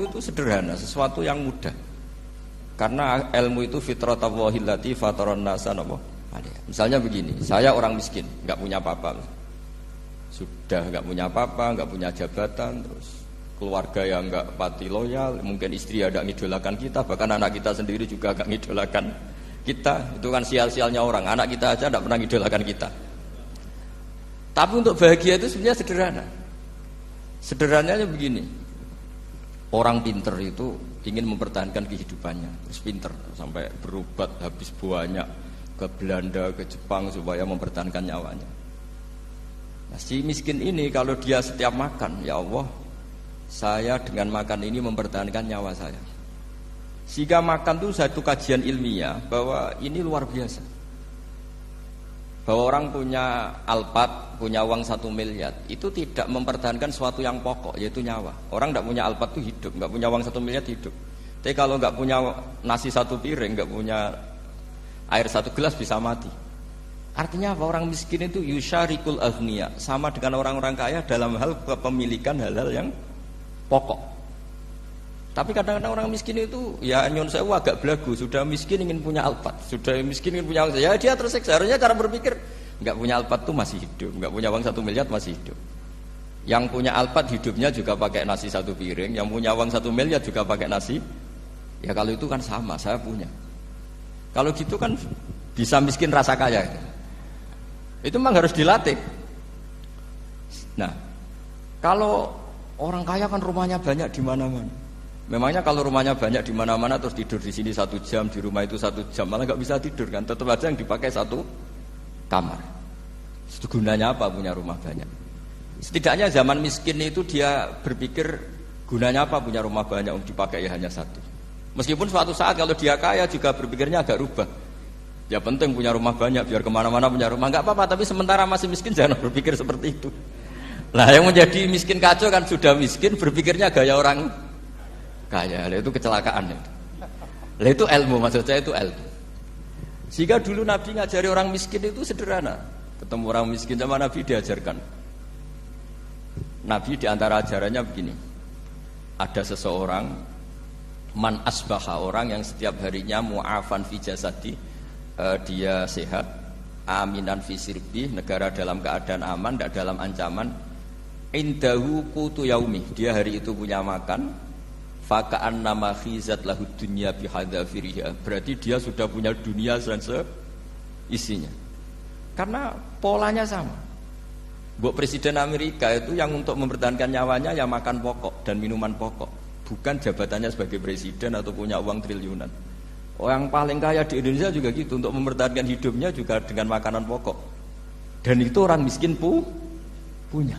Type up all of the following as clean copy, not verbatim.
ilmu itu sederhana, sesuatu yang mudah. Karena ilmu itu fitratallahi allati fataran nasa napa. Misalnya begini, saya orang miskin, nggak punya apa-apa. Sudah nggak punya apa-apa, nggak punya jabatan, terus keluarga yang nggak pati loyal, mungkin istri ada ngidolakan kita, bahkan anak kita sendiri juga nggak ngidolakan kita. Itu kan sial-sialnya orang, anak kita aja nggak pernah ngidolakan kita. Tapi untuk bahagia itu sebenarnya sederhana. Sederhananya begini, orang pinter itu ingin mempertahankan kehidupannya, terus pinter sampai berobat habis banyak ke Belanda, ke Jepang supaya mempertahankan nyawanya. Nah, si miskin ini kalau dia setiap makan, ya Allah, saya dengan makan ini mempertahankan nyawa saya. Sehingga makan itu satu kajian ilmiah bahwa ini luar biasa. Bahwa orang punya Alphard, punya uang 1 miliar, itu tidak mempertahankan sesuatu yang pokok, yaitu nyawa. Orang tidak punya Alphard itu hidup, nggak punya uang 1 miliar hidup. Tapi kalau nggak punya nasi 1 piring, nggak punya air 1 gelas bisa mati. Artinya apa? Orang miskin itu yusyarikul aghniya, sama dengan orang-orang kaya dalam hal kepemilikan hal-hal yang pokok. Tapi kadang-kadang orang miskin itu ya nyon sewu agak belagu, sudah miskin ingin punya Alphard, sudah miskin ingin punya uang, ya dia tersiksa. Harusnya cara berpikir nggak punya Alphard tuh masih hidup, nggak punya uang 1 miliar masih hidup. Yang punya Alphard hidupnya juga pakai nasi 1 piring, yang punya uang 1 miliar juga pakai nasi. Ya kalau itu kan sama, saya punya. Kalau gitu kan bisa miskin rasa kaya. Itu memang harus dilatih. Nah, kalau orang kaya kan rumahnya banyak di mana-mana. Memangnya kalau rumahnya banyak di mana-mana terus tidur di sini 1 jam, di rumah itu 1 jam, malah nggak bisa tidur kan? Tetap aja yang dipakai 1 kamar. Itu gunanya apa punya rumah banyak? Setidaknya zaman miskin itu dia berpikir gunanya apa punya rumah banyak untuk dipakai ya hanya 1. Meskipun suatu saat kalau dia kaya juga berpikirnya agak rubah. Ya penting punya rumah banyak biar kemana-mana punya rumah, nggak apa-apa. Tapi sementara masih miskin jangan berpikir seperti itu. Nah yang menjadi miskin kacau kan sudah miskin berpikirnya gaya orang kaya. Itu kecelakaan. Lah itu ilmu, maksud saya itu ilmu. Sehingga dulu Nabi ngajari orang miskin itu sederhana. Ketemu orang miskin sama Nabi diajarkan. Nabi diantara ajarannya begini. Ada seseorang man asbaha, orang yang setiap harinya mu'afan fi jasadi, dia sehat, aminan fi sirbi, negara dalam keadaan aman, tidak dalam ancaman. Indahu qutu yaumi, dia hari itu punya makan. Faka'an nama khizat lahu dunya bihadzafiriha, berarti dia sudah punya dunia dan isinya. Karena polanya sama. Buat Presiden Amerika itu yang untuk mempertahankan nyawanya ya makan pokok dan minuman pokok, bukan jabatannya sebagai presiden atau punya uang triliunan. Orang paling kaya di Indonesia juga gitu, untuk mempertahankan hidupnya juga dengan makanan pokok. Dan itu orang miskin punya.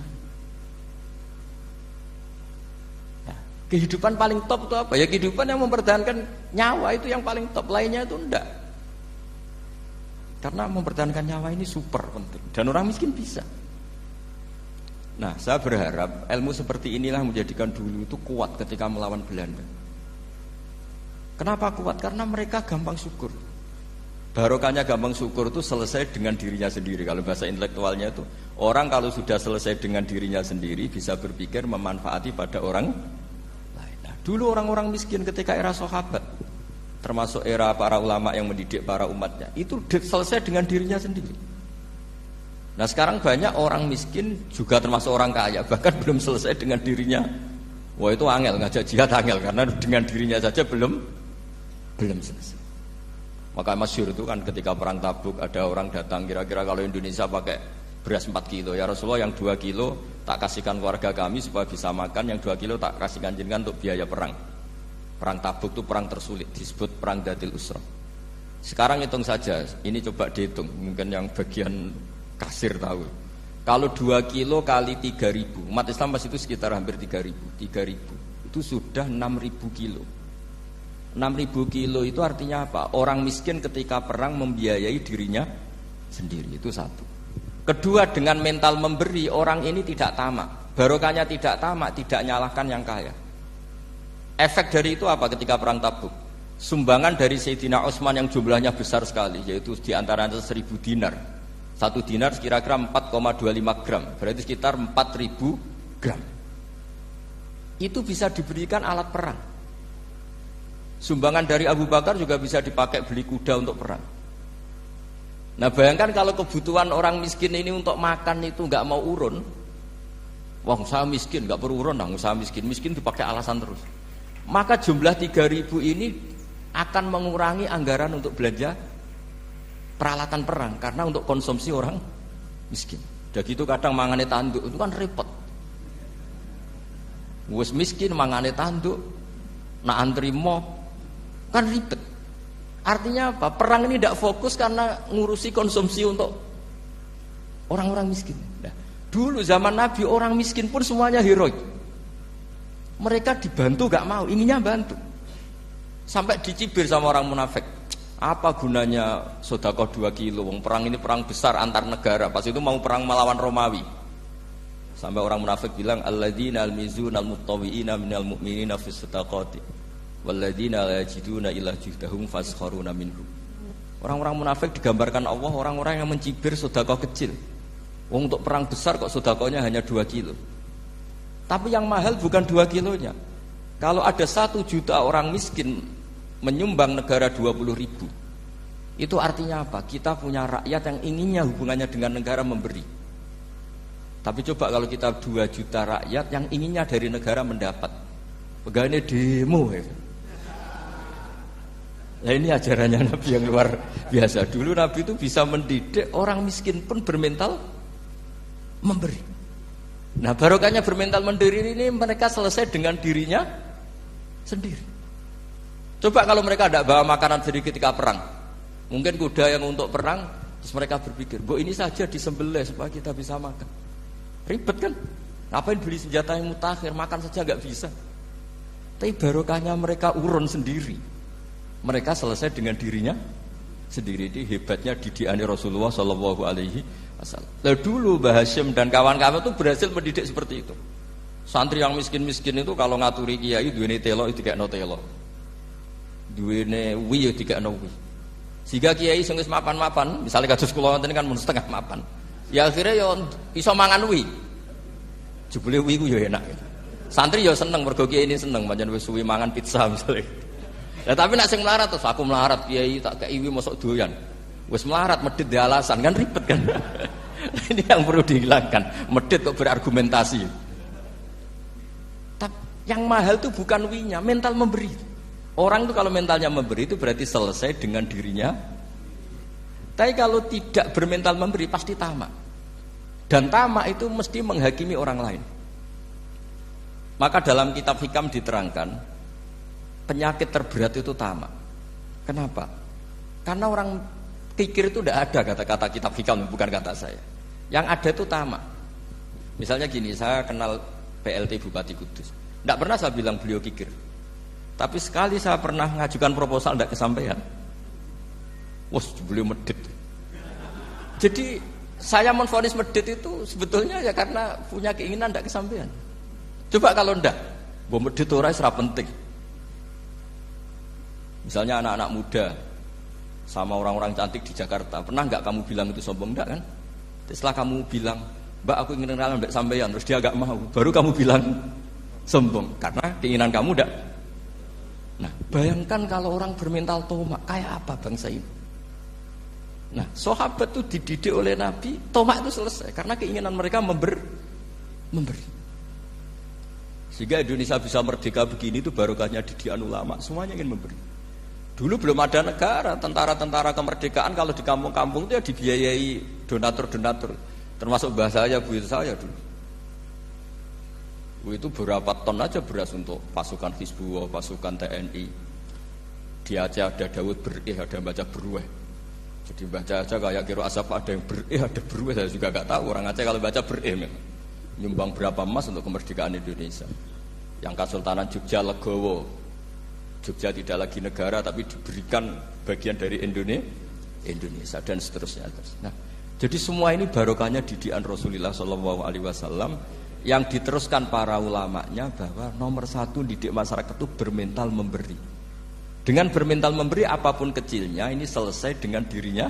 Kehidupan paling top itu apa? Ya kehidupan yang mempertahankan nyawa itu yang paling top, lainnya itu enggak. Karena mempertahankan nyawa ini super penting dan orang miskin bisa. Nah, saya berharap ilmu seperti inilah menjadikan dulu itu kuat ketika melawan Belanda. Kenapa kuat? Karena mereka gampang syukur. Barokahnya gampang syukur itu selesai dengan dirinya sendiri. Kalau bahasa intelektualnya itu, orang kalau sudah selesai dengan dirinya sendiri bisa berpikir memanfaati pada orang. Dulu orang-orang miskin ketika era sahabat, termasuk era para ulama yang mendidik para umatnya, itu selesai dengan dirinya sendiri. Nah sekarang banyak orang miskin juga termasuk orang kaya, bahkan belum selesai dengan dirinya. Wah itu angel, ngajak jihad angel, karena dengan dirinya saja belum selesai. Maka masyhur itu kan ketika perang Tabuk, ada orang datang, kira-kira kalau Indonesia pakai beras 4 kilo, ya Rasulullah yang 2 kilo tak kasihkan keluarga kami supaya bisa makan, yang 2 kilo tak kasihkan jenengan untuk biaya perang. Perang Tabuk itu perang tersulit, disebut perang Dhatil Usra. Sekarang hitung saja, ini coba dihitung, mungkin yang bagian kasir tahu. Kalau 2 kilo kali 3.000, umat Islam pas itu sekitar hampir 3.000, itu sudah 6.000 kilo. 6.000 kilo itu artinya apa? Orang miskin ketika perang membiayai dirinya sendiri, itu satu. Kedua, dengan mental memberi, orang ini tidak tamak. Barokahnya tidak tamak, tidak nyalahkan yang kaya. Efek dari itu apa ketika perang Tabuk? Sumbangan dari Sayyidina Utsman yang jumlahnya besar sekali, yaitu diantaranya 1.000 dinar. 1 dinar kira-kira 4,25 gram, berarti sekitar 4.000 gram. itu bisa diberikan alat perang. Sumbangan dari Abu Bakar juga bisa dipakai beli kuda untuk perang. Nah bayangkan kalau kebutuhan orang miskin ini untuk makan itu nggak mau urun, wah usaha miskin nggak perlu urun, nah usaha miskin dipakai alasan terus. Maka jumlah 3.000 ini akan mengurangi anggaran untuk belanja peralatan perang karena untuk konsumsi orang miskin. Udah gitu kadang mangane tanduk itu kan repot. Wes miskin mangane tanduk, nak antri mo kan ribet. Artinya apa? Perang ini tidak fokus karena ngurusi konsumsi untuk orang-orang miskin. Nah, dulu zaman Nabi orang miskin pun semuanya heroik. Mereka dibantu gak mau, inginnya bantu. Sampai dicibir sama orang munafik. Apa gunanya sedekah 2 kilo? Wong perang ini perang besar antar negara. Pas itu mau perang melawan Romawi. Sampai orang munafik bilang alladzina almizuna almuttawiina minal mu'minina fis sadaqati walladzina la yajiduna illa juhdahum faskharuna minhum. Orang-orang munafik digambarkan Allah orang-orang yang mencibir sedekah kecil. Wong untuk perang besar kok sedekahnya hanya 2 kilo. Tapi yang mahal bukan 2 kilonya. Kalau ada 1 juta orang miskin menyumbang negara 20.000, itu artinya apa? Kita punya rakyat yang inginnya hubungannya dengan negara memberi. Tapi coba kalau kita 2 juta rakyat yang inginnya dari negara mendapat, pegawainya demo ya. Nah ini ajarannya Nabi yang luar biasa. Dulu Nabi itu bisa mendidik orang miskin pun bermental memberi. Nah barokahnya bermental mandiri ini mereka selesai dengan dirinya sendiri. Coba kalau mereka tidak bawa makanan sendiri ketika perang, mungkin kuda yang untuk perang, terus mereka berpikir, bu ini saja disembelih supaya kita bisa makan. Ribet kan? Ngapain beli senjata yang mutakhir, makan saja nggak bisa. Tapi barokahnya mereka urun sendiri. Mereka selesai dengan dirinya sendiri. Ini hebatnya didikan Rasulullah Shallallahu Alaihi Wasallam. Lalu dulu Mbah Hasyim dan kawan-kawan itu berhasil mendidik seperti itu. Santri yang miskin-miskin itu kalau ngaturi kiai duwene telo itu dikekno telo. Duwene wi yo dikekno wi. Sehingga kiai sing wis mapan-mapan, misalnya kados kula wonten kan mun setengah mapan. Ya akhirnya yo iso mangan wi. Jebule wi ku yo enak. Santri yo seneng mergo kiai ini seneng pancen wis suwi mangan pizza misalnya. Nah, tapi nak sing melarat terus aku melarat kiai tak kei wi mosok doyan. Wis melarat medhit di alasan kan ribet kan. Ini yang perlu dihilangkan. Medhit kok berargumentasi. Tapi yang mahal itu bukan winya, mental memberi. Orang itu kalau mentalnya memberi itu berarti selesai dengan dirinya. Tapi kalau tidak bermental memberi pasti tamak. Dan tamak itu mesti menghakimi orang lain. Maka dalam kitab Hikam diterangkan penyakit terberat itu tamak. Kenapa? Karena orang pikir itu tidak ada kata-kata kitab Hikam, bukan kata saya. Yang ada itu tamak. Misalnya gini, saya kenal PLT Bupati Kudus. Tidak pernah saya bilang beliau kikir. Tapi sekali saya pernah ngajukan proposal tidak kesampaian. Wah, beliau medit. Jadi saya menvonis medit itu sebetulnya ya karena punya keinginan tidak kesampaian. Coba kalau tidak, bahwa medit orang serap penting. Misalnya anak-anak muda sama orang-orang cantik di Jakarta, pernah nggak kamu bilang itu sombong? Enggak kan? Setelah kamu bilang, Mbak aku ingin kenalan Mbak sampeyan, terus dia agak mau, baru kamu bilang sombong karena keinginan kamu enggak. Nah, bayangkan kalau orang bermental tomak, kayak apa bangsa ini? Nah, sahabat itu dididik oleh Nabi, tomak itu selesai karena keinginan mereka memberi. Sehingga Indonesia bisa merdeka begini itu barokahnya didikan ulama, semuanya ingin memberi. Dulu belum ada negara, tentara-tentara kemerdekaan kalau di kampung-kampung itu ya dibiayai donatur-donatur. Termasuk bahasa saya, bu saya dulu. Itu berapa ton aja beras untuk pasukan Hizbullah, pasukan TNI. Di Aceh ada Daud berih, ada yang baca berueh. Jadi baca aja kayak kira asap ada yang berih, ada berueh. Saya juga gak tahu orang Aceh kalau baca berih. Nyumbang berapa emas untuk kemerdekaan Indonesia. Yang Kesultanan Jogja Legowo, Jogja tidak lagi negara tapi diberikan bagian dari Indonesia dan seterusnya. Nah, jadi semua ini barokahnya didikan Rasulullah SAW yang diteruskan para ulamanya bahwa nomor 1 didik masyarakat itu bermental memberi. Dengan bermental memberi apapun kecilnya ini selesai dengan dirinya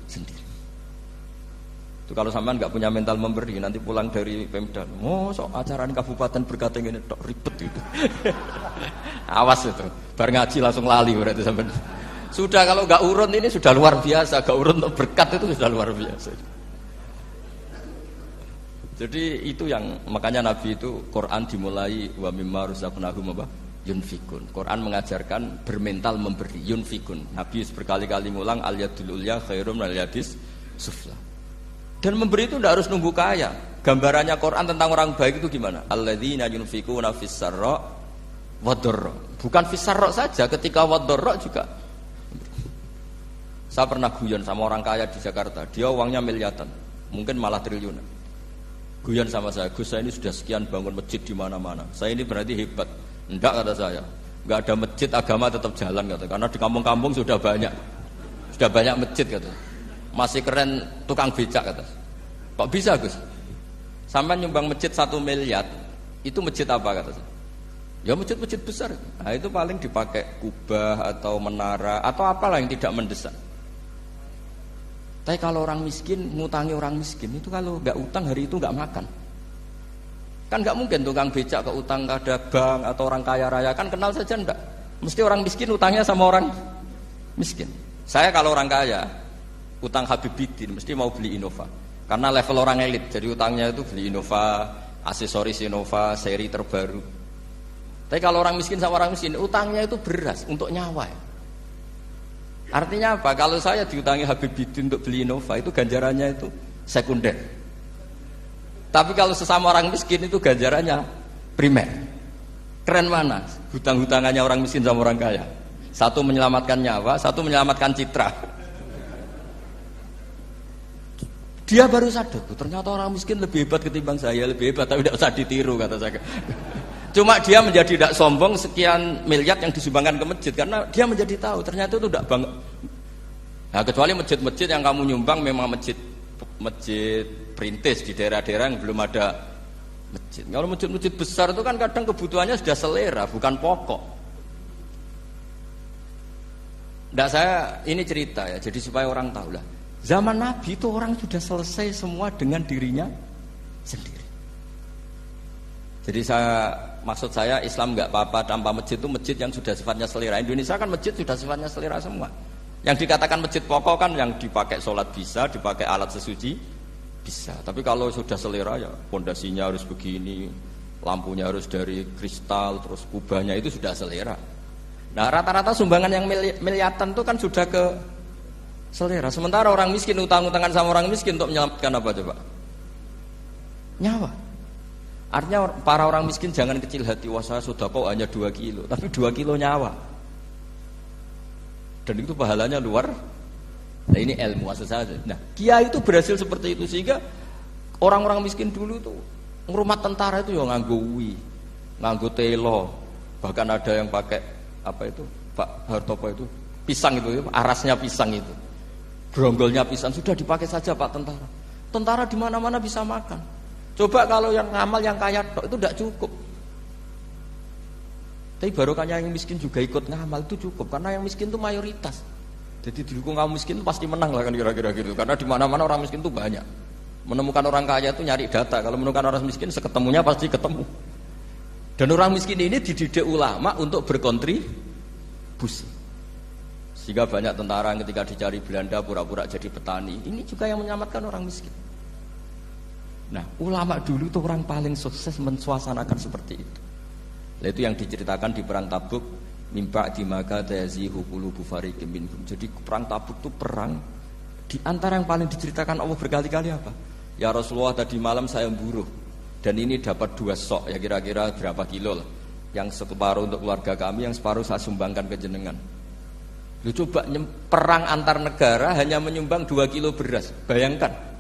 sendiri. Itu kalau sampean nggak punya mental memberi, nanti pulang dari Pemda, sok acara kabupaten berkata ini tok ribet itu. Awas itu, bar ngaji langsung lali berarti sampean. Sudah kalau nggak urun ini sudah luar biasa, nggak urun untuk berkat itu sudah luar biasa. Jadi itu yang makanya Nabi itu Quran dimulai wa mimma razaqnahum apa? Yunfikun. Quran mengajarkan bermental memberi, yunfikun. Nabi berkali-kali ngulang al yadul ulya khairum minal yadis sufla. Dan memberi itu tidak harus nunggu kaya. Gambarannya Quran tentang orang baik itu gimana? Alladzina yunfikuna fis sarra wadharra. Bukan fis sarra saja, ketika wadharra juga. Saya pernah guyon sama orang kaya di Jakarta. Dia uangnya miliaran, mungkin malah triliunan. Guyon sama saya, Gus, saya ini sudah sekian bangun masjid di mana-mana. Saya ini berarti hebat. Enggak, kata saya. Enggak ada masjid, agama tetap jalan, kata. Karena di kampung-kampung sudah banyak masjid, kata. Masih keren tukang becak, kata. Kok bisa, Gus? Sampai nyumbang masjid 1 miliar, itu masjid apa, kata saya? Ya masjid-masjid besar. Nah itu paling dipakai kubah atau menara atau apalah yang tidak mendesak. Tapi kalau orang miskin, ngutangi orang miskin itu kalau nggak utang hari itu nggak makan. Kan nggak mungkin tukang becak ke utang ada bank atau orang kaya raya, kan kenal saja enggak. Mesti orang miskin utangnya sama orang miskin. Saya kalau orang kaya utang Habibidin mesti mau beli Innova. Karena level orang elit, jadi utangnya itu beli Innova, aksesoris Innova, seri terbaru. Tapi kalau orang miskin sama orang miskin, utangnya itu beras untuk nyawa. Artinya apa? Kalau saya diutangi Habibidin untuk beli Innova, itu ganjarannya itu sekunder. Tapi kalau sesama orang miskin itu ganjarannya primer. Keren mana? Hutang-hutangannya orang miskin sama orang kaya. Satu menyelamatkan nyawa, satu menyelamatkan citra. Dia baru sadar, ternyata orang miskin lebih hebat ketimbang saya, lebih hebat, tapi tidak usah ditiru, kata saya. Cuma dia menjadi tidak sombong sekian miliar yang disumbangkan ke masjid, karena dia menjadi tahu ternyata itu tidak bangga. Nah, kecuali masjid-masjid yang kamu nyumbang memang masjid perintis di daerah-daerah yang belum ada masjid. Kalau masjid-masjid besar itu kan kadang kebutuhannya sudah selera, bukan pokok. Nggak, saya ini cerita ya, jadi supaya orang tahu lah. Zaman Nabi itu orang sudah selesai semua dengan dirinya sendiri. Jadi maksud saya Islam nggak apa-apa tanpa masjid itu masjid yang sudah sifatnya selera. Indonesia kan masjid sudah sifatnya selera semua. Yang dikatakan masjid pokok kan yang dipakai sholat bisa, dipakai alat sesuci bisa. Tapi kalau sudah selera ya pondasinya harus begini, lampunya harus dari kristal, terus kubahnya itu sudah selera. Nah rata-rata sumbangan yang miliatan itu kan sudah ke selera. Sementara orang miskin utang-utangan sama orang miskin untuk menyelamatkan apa coba? Nyawa. Artinya para orang miskin jangan kecil hati, wah saya sudah kok hanya 2 kilo, tapi 2 kilo nyawa. Dan itu pahalanya luar. Nah ini ilmu asal saja. Nah kiai itu berhasil seperti itu sehingga orang-orang miskin dulu tuh rumah tentara itu ya nganggo wi, nganggo telo, bahkan ada yang pakai apa itu Pak Hartopo itu pisang itu, arasnya pisang itu, gronggolnya pisang sudah dipakai saja Pak tentara. Tentara di mana-mana bisa makan. Coba kalau yang ngamal yang kaya tok itu tidak cukup. Tapi barokahnya yang miskin juga ikut ngamal itu cukup karena yang miskin itu mayoritas. Jadi didukung kaum miskin itu pasti menang lah kan kira-kira gitu. Karena di mana-mana orang miskin itu banyak. Menemukan orang kaya itu nyari data. Kalau menemukan orang miskin seketemunya pasti ketemu. Dan orang miskin ini dididik ulama untuk berkontribusi. Sehingga banyak tentara yang ketika dicari Belanda pura-pura jadi petani. Ini juga yang menyelamatkan orang miskin. Nah, ulama dulu itu orang paling sukses mensuasanakan seperti itu. Nah, itu yang diceritakan di perang Tabuk, mimpa di maka tayazihu qulubu fariqim minhum. Jadi perang Tabuk itu perang di antara yang paling diceritakan Allah berkali-kali apa? Ya Rasulullah tadi malam saya buruh dan ini dapat 2 sok, ya kira-kira berapa kilo lah. Yang separuh untuk keluarga kami, yang separuh saya sumbangkan ke jenengan. Lu coba perang antar negara hanya menyumbang 2 kilo beras, bayangkan.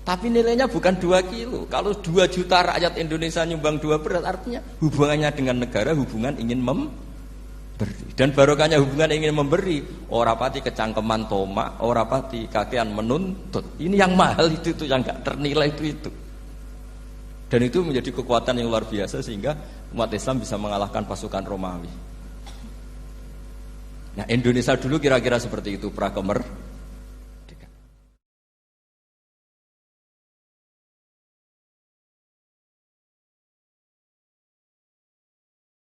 Tapi nilainya bukan 2 kilo. Kalau 2 juta rakyat Indonesia nyumbang 2 beras, artinya hubungannya dengan negara hubungan ingin memberi. Dan barokahnya hubungan ingin memberi, ora pati kecangkeman tomak, ora pati kakean menuntut. Ini yang mahal itu yang gak ternilai itu. Dan itu menjadi kekuatan yang luar biasa sehingga umat Islam bisa mengalahkan pasukan Romawi. Nah Indonesia dulu kira-kira seperti itu, pra-kemerdekaan.